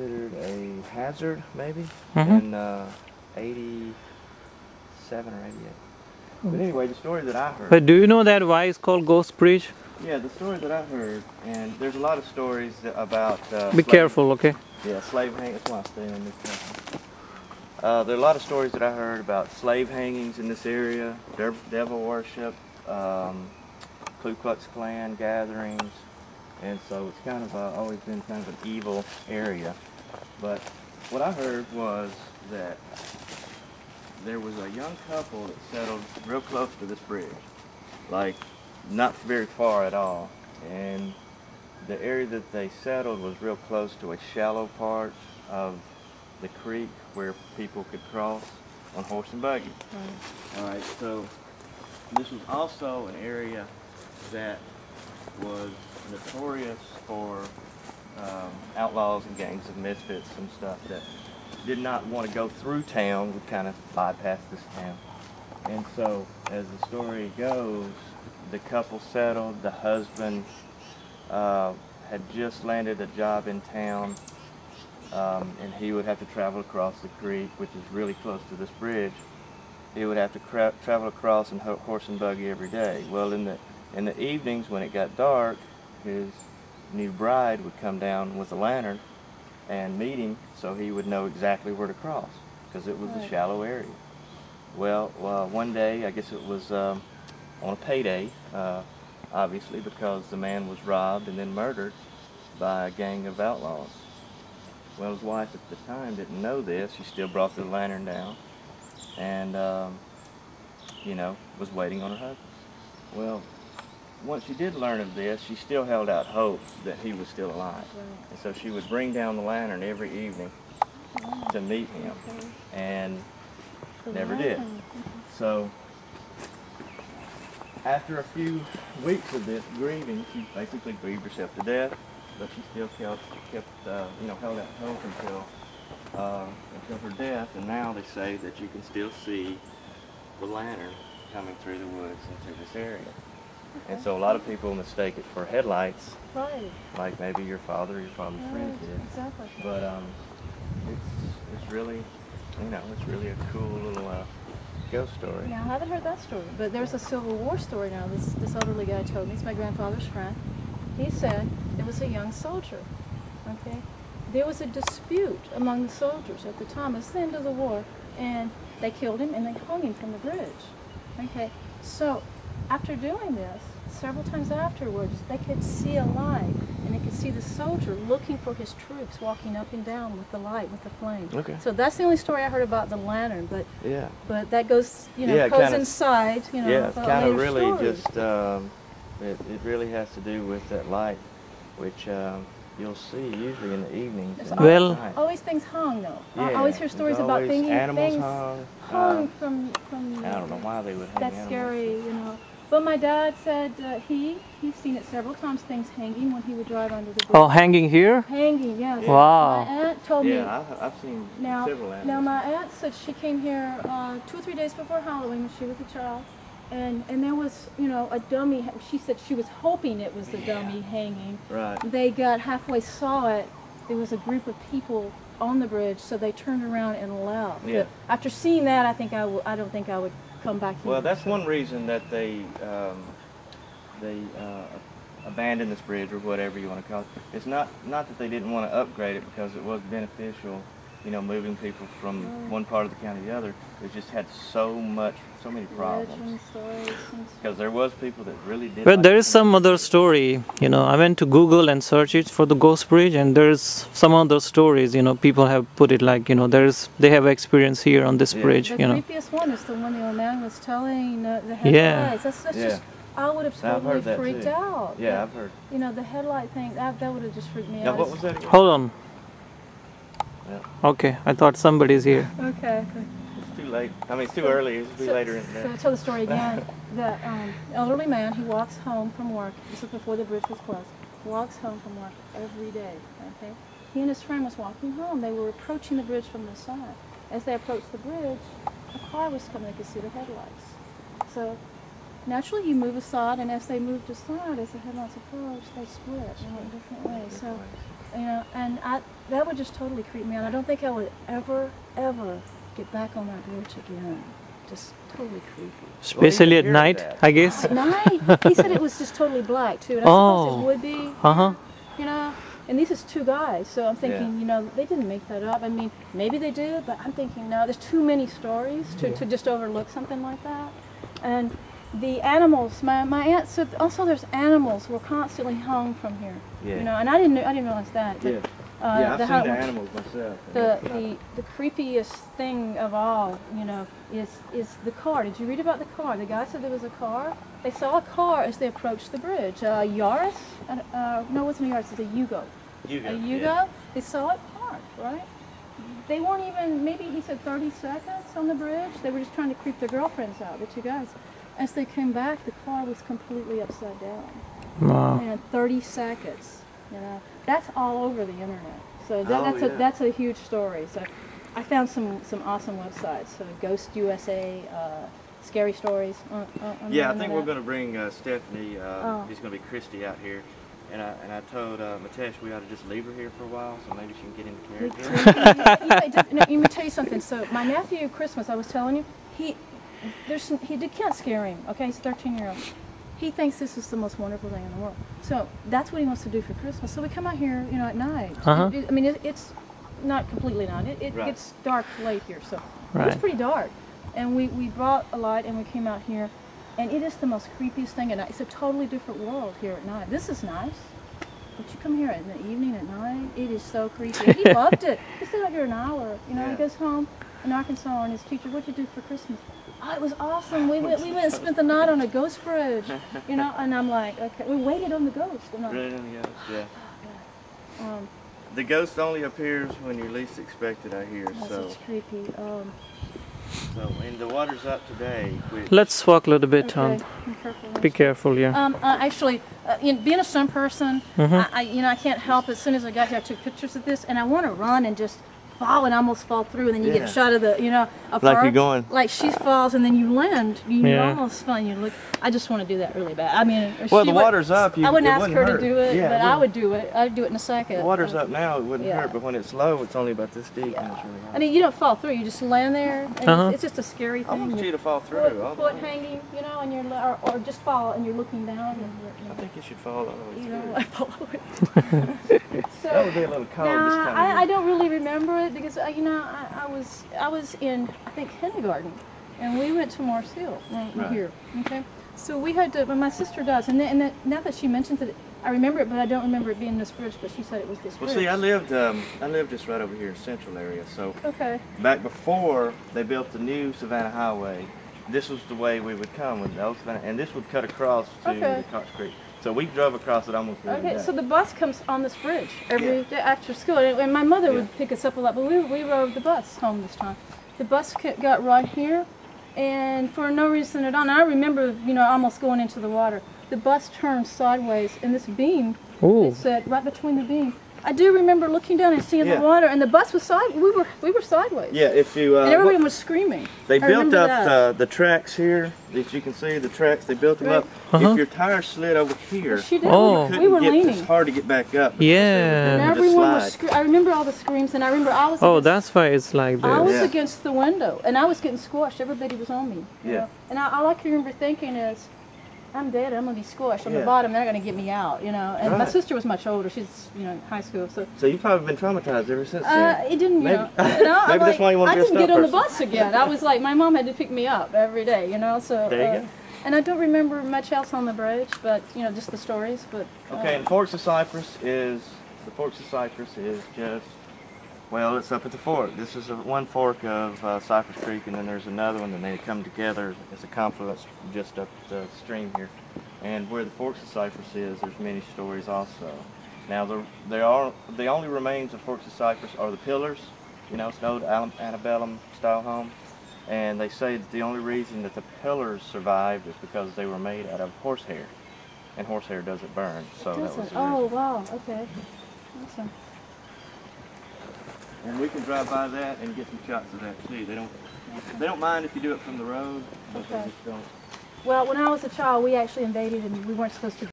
considered a hazard, maybe, Mm-hmm. in 87 or 88. But anyway, the story that I heard... But do you know that why it's called Ghost Bridge? Yeah, the story that I heard, and there's a lot of stories about... Be careful, okay? Yeah, slave hanging. That's why I'm staying in this country. There are a lot of stories that I heard about slave hangings in this area, devil worship, Ku Klux Klan gatherings, and so it's kind of always been kind of an evil area. But what I heard was that there was a young couple that settled real close to this bridge, like not very far at all, and the area that they settled was real close to a shallow part of the creek where people could cross on horse and buggy. Right. All right, so this was also an area that was notorious for outlaws and gangs of misfits and stuff that did not want to go through town, would kind of bypass this town. And so, as the story goes, the couple settled, the husband had just landed a job in town, and he would have to travel across the creek, which is really close to this bridge. He would have to travel across in horse and buggy every day. Well, in the evenings when it got dark, his new bride would come down with a lantern and meet him, so he would know exactly where to cross, because it was a shallow area. Well, one day, I guess it was on a payday, obviously, because the man was robbed and then murdered by a gang of outlaws. Well, his wife at the time didn't know this. She still brought the lantern down and, you know, was waiting on her husband. Well, once she did learn of this, she still held out hope that he was still alive. And so she would bring down the lantern every evening to meet him, and never did. So after a few weeks of this grieving, she basically grieved herself to death, but she still kept you know, held out hope until her death. And now they say that you can still see the lantern coming through the woods into this area. And so a lot of people mistake it for headlights, like maybe your father or your father's friend did. Exactly. But it's really, you know, it's really a cool little ghost story. Now, I haven't heard that story, but there's a Civil War story now. This elderly guy told me. It's my grandfather's friend. He said it was a young soldier. Okay, there was a dispute among the soldiers at the time. It was the end of the war, and they killed him and they hung him from the bridge. Okay, so after doing this, several times afterwards, they could see a light, and they could see the soldier looking for his troops, walking up and down with the light, with the flame. Okay. So that's the only story I heard about the lantern, but that goes, you know, Yeah, goes inside, you know. Yeah, it's kind of really story. just, it really has to do with that light, which you'll see usually in the evenings. There's always things hung, though. Yeah, I always hear stories about animals things hung from I don't know why they would hang that's animals. scary, you know. But my dad said he's seen it several times, things hanging when he would drive under the bridge. Oh, hanging here? Hanging, yes. Wow. My aunt told me. Yeah, I've seen several animals. Now my aunt said she came here 2 or 3 days before Halloween when she was a child, and there was, you know, a dummy. She said she was hoping it was the dummy hanging. Right. They got halfway, saw it. There was a group of people on the bridge, so they turned around and left. Yeah. But after seeing that, I don't think I would come back here. Well, that's one reason that they abandoned this bridge, or whatever you want to call it. It's not that they didn't want to upgrade it, because it was beneficial, you know, moving people from one part of the county to the other. It just had so many problems. Because there was people that really did. But there is some other story, you know. I went to Google and searched it for the Ghost Bridge, and there's some other stories, you know. People have put it like, you know, they have experience here on this bridge, you know. The creepiest one is the one the old man was telling the headlights. That's just, I would have totally freaked out. Yeah, I've heard. You know, the headlight thing, that would have just freaked me out. Now, what was that again? Hold on. Okay, I thought somebody's here. Okay. It's too late. I mean, it's too early. It'll be later in the day. So to tell the story again, the elderly man, he walks home from work. This was before the bridge was closed. Walks home from work every day. Okay. He and his friend was walking home. They were approaching the bridge from the side. As they approached the bridge, a car was coming. They could see the headlights. So naturally, you move aside, and as they moved aside, as the headlights approached, they split and went different ways. So You know, and that would just totally creep me out. I don't think I would ever get back on that bridge again. Just totally creepy. Especially at night, I guess. At night, he said it was just totally black too, and I suppose it would be. You know, and these is two guys, so I'm thinking, you know, they didn't make that up. I mean, maybe they did, but I'm thinking, no, there's too many stories to just overlook something like that. And the animals, my aunt said also there's animals were constantly hung from here. Yeah. You know, and I didn't realize that. Yeah. I've seen the animals myself. The creepiest thing of all, you know, is the car. Did you read about the car? The guy said there was a car. They saw a car as they approached the bridge. Yaris? No, it wasn't a Yaris. It's a Yugo. A Yugo. Yeah. They saw it parked, right? They weren't even, maybe he said 30 seconds on the bridge. They were just trying to creep their girlfriends out, the two guys. As they came back, the car was completely upside down. Wow. And 30 seconds, you know. That's all over the internet. So that's a huge story. So I found some awesome websites. So Ghost USA, Scary Stories. I think we're going to bring Stephanie, who's going to be Christy, out here. And I told Matesh we ought to just leave her here for a while, so maybe she can get into character. Let me tell you something. So my nephew, Christmas, I was telling you, he can't scare him. Okay, he's a 13-year-old. He thinks this is the most wonderful thing in the world. So that's what he wants to do for Christmas. So we come out here, you know, at night. I mean, it's not completely night. It gets dark late here, so it's pretty dark. And we brought a light and we came out here, and it is the most creepiest thing at night. It's a totally different world here at night. This is nice. But you come here in the evening at night, it is so creepy. He loved it. He stayed out here an hour. You know, he goes home in Arkansas, and his teacher, "What'd you do for Christmas?" "Oh, it was awesome. We went and spent the night on a ghost bridge." You know, and I'm like, okay, we waited on the ghost. Waited on the ghost, yeah. The ghost only appears when you least expect it, I hear. So it's creepy. And the water's up today. Let's walk a little bit. Be careful, yeah. Actually, being a stunt person, I can't help. As soon as I got here, I took pictures of this, and I want to run and just fall and almost fall through, and then you get a shot of the, of like her. you're going. Like she falls, and then you land. You almost fall, and you look. I just want to do that really bad. I mean, well, the water's up. I wouldn't ask her hurt. to do it, but I would do it. I'd do it in a second. The water's up now, it wouldn't hurt, but when it's low, it's only about this deep. And it's really hard. I mean, you don't fall through. You just land there, and it's just a scary thing. I want you to fall through. Foot hanging, and you're, or just fall, and you're looking down. And I think you should fall all the way through. I fall all the way through. That would be a little cold this time of year. I don't really remember it because I was in, I think, kindergarten, and we went to Morse Hill here. Okay, so we had to. But my sister does, and now that she mentions it, I remember it, but I don't remember it being this bridge. But she said it was this bridge. Well, see, I lived just right over here, Central area. So back before they built the new Savannah Highway, this was the way we would come with the old Savannah, and this would cut across to the Cox Creek. So we drove across it almost every day. So the bus comes on this bridge every day after school, and my mother would pick us up a lot, but we rode the bus home this time. The bus got right here, and for no reason at all, and I remember, almost going into the water. The bus turned sideways, and this beam, it said right between the beam. I do remember looking down and seeing the water, and the bus was we were sideways. Yeah, if you and everyone was screaming. They built up the tracks here. As you can see, the tracks they built them up. If your tires slid over here, we were leaning. It's hard to get back up. Yeah. And everyone was I remember all the screams, and I remember I was. Oh, that's why it's like this. I was against the window, and I was getting squashed. Everybody was on me. You know? And all I can remember thinking is, I'm dead. I'm gonna be squashed on the bottom. They're gonna get me out, And my sister was much older. She's, high school. So you've probably been traumatized ever since then. It didn't, maybe that's why you want to be a stunt person. I didn't get on the bus again. I was like, my mom had to pick me up every day, So there you go. And I don't remember much else on the bridge, but just the stories. But okay, and Forks of Cypress is just. Well, it's up at the fork. This is one fork of Cypress Creek, and then there's another one, and they come together as a confluence just up the stream here. And where the Forks of Cypress is, there's many stories also. Now, the only remains of Forks of Cypress are the pillars. It's an old antebellum style home, and they say that the only reason that the pillars survived is because they were made out of horsehair, and horsehair doesn't burn. So that was the reason. Oh wow! Okay, awesome. And we can drive by that and get some shots of that too. They don't mind if you do it from the road, but they just don't. Well, when I was a child, we actually invaded, and we weren't supposed to